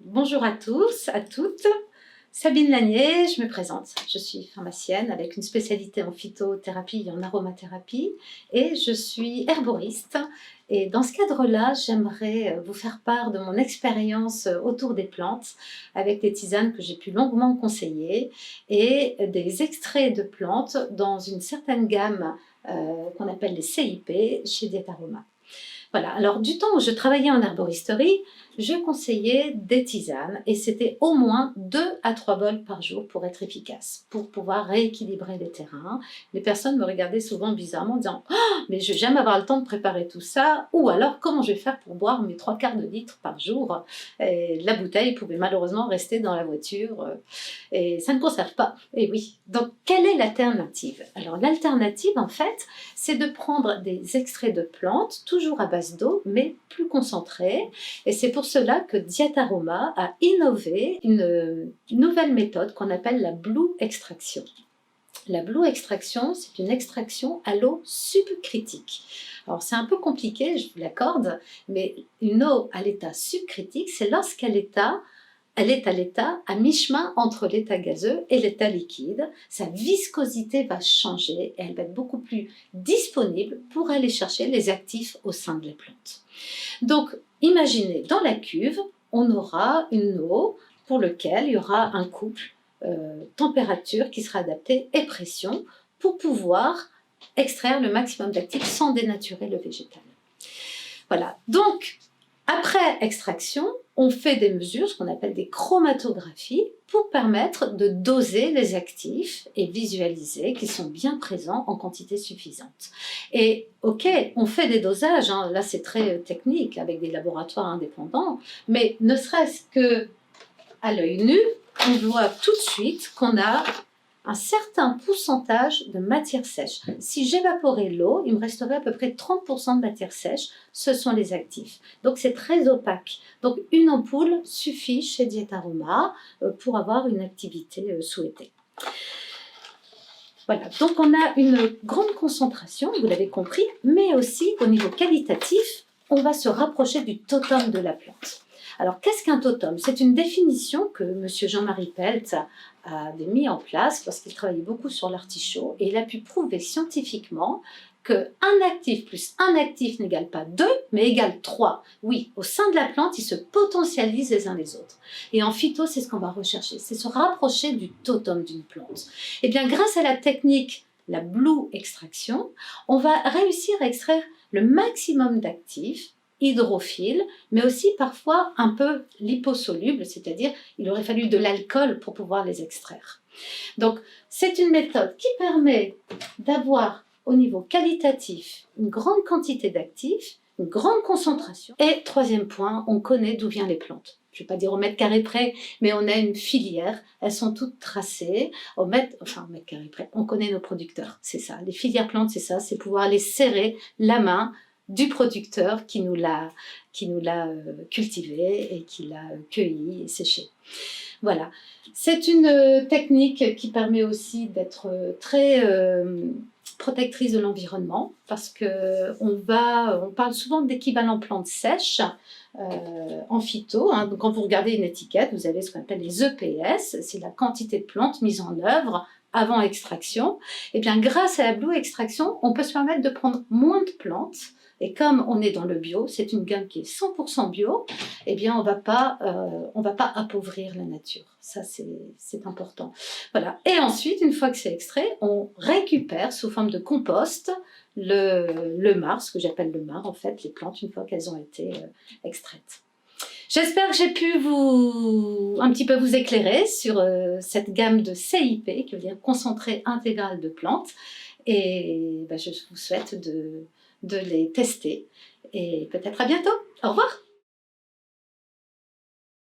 Bonjour à tous, à toutes. Sabine Lanier, je me présente. Je suis pharmacienne avec une spécialité en phytothérapie et en aromathérapie et je suis herboriste. Et dans ce cadre-là, j'aimerais vous faire part de mon expérience autour des plantes avec des tisanes que j'ai pu longuement conseiller et des extraits de plantes dans une certaine gamme qu'on appelle les CIP chez Diataroma. Voilà, alors du temps où je travaillais en herboristerie, je conseillais des tisanes et c'était au moins 2 à 3 bols par jour pour être efficace, pour pouvoir rééquilibrer les terrains. Les personnes me regardaient souvent bizarrement en disant «Oh, mais je vais jamais avoir le temps de préparer tout ça» ou alors «Comment je vais faire pour boire mes 3/4 de litre par jour ?» Et la bouteille pouvait malheureusement rester dans la voiture et ça ne conserve pas. Et oui, donc quelle est l'alternative? Alors l'alternative en fait, c'est de prendre des extraits de plantes, toujours à base d'eau, mais plus concentrés. Et c'est pour cela que Diataroma a innové une nouvelle méthode qu'on appelle la Blue Extraction. La Blue Extraction, c'est une extraction à l'eau subcritique. Alors c'est un peu compliqué, je vous l'accorde, mais une eau à l'état subcritique, c'est lorsqu'elle est à l'état à mi-chemin entre l'état gazeux et l'état liquide. Sa viscosité va changer et elle va être beaucoup plus disponible pour aller chercher les actifs au sein de la plante. Donc, imaginez, dans la cuve, on aura une eau pour laquelle il y aura un couple température qui sera adapté et pression pour pouvoir extraire le maximum d'actifs sans dénaturer le végétal. Voilà, donc après extraction, on fait des mesures, ce qu'on appelle des chromatographies, pour permettre de doser les actifs et visualiser qu'ils sont bien présents en quantité suffisante. Et ok, on fait des dosages, hein, là c'est très technique avec des laboratoires indépendants, mais ne serait-ce que à l'œil nu, on voit tout de suite qu'on a un certain pourcentage de matière sèche. Si j'évaporais l'eau, il me resterait à peu près 30% de matière sèche, ce sont les actifs. Donc c'est très opaque. Donc une ampoule suffit chez Diataroma pour avoir une activité souhaitée. Voilà, donc on a une grande concentration, vous l'avez compris, mais aussi au niveau qualitatif, on va se rapprocher du totem de la plante. Alors, qu'est-ce qu'un totem? C'est une définition que M. Jean-Marie Pelt a mis en place lorsqu'il travaillait beaucoup sur l'artichaut et il a pu prouver scientifiquement qu'un actif plus un actif n'égale pas 2, mais égale 3. Oui, au sein de la plante, ils se potentialisent les uns les autres. Et en phyto, c'est ce qu'on va rechercher, c'est se rapprocher du totem d'une plante. Et bien, grâce à la technique, la Blue Extraction, on va réussir à extraire le maximum d'actifs hydrophiles, mais aussi parfois un peu liposolubles, c'est-à-dire il aurait fallu de l'alcool pour pouvoir les extraire. Donc c'est une méthode qui permet d'avoir au niveau qualitatif une grande quantité d'actifs, une grande concentration. Et troisième point, on connaît d'où viennent les plantes. Je ne vais pas dire au mètre carré près, mais on a une filière, elles sont toutes tracées, au mètre carré près, on connaît nos producteurs, c'est ça. Les filières plantes, c'est ça, c'est pouvoir les serrer la main du producteur qui nous l'a cultivé et qui l'a cueilli et séché. Voilà, c'est une technique qui permet aussi d'être très protectrice de l'environnement parce qu'on parle souvent d'équivalent plantes sèches en phyto. Hein. Donc, quand vous regardez une étiquette, vous avez ce qu'on appelle les EPS, c'est la quantité de plantes mises en œuvre avant extraction. Et bien, grâce à la Blue Extraction, on peut se permettre de prendre moins de plantes. Et comme on est dans le bio, c'est une gamme qui est 100% bio, eh bien on va pas appauvrir la nature. Ça, c'est important. Voilà. Et ensuite, une fois que c'est extrait, on récupère sous forme de compost le marc, ce que j'appelle le marc, en fait, les plantes, une fois qu'elles ont été extraites. J'espère que j'ai pu un petit peu vous éclairer sur cette gamme de CIP, qui veut dire concentré intégral de plantes. Et je vous souhaite de les tester et peut-être à bientôt. Au revoir.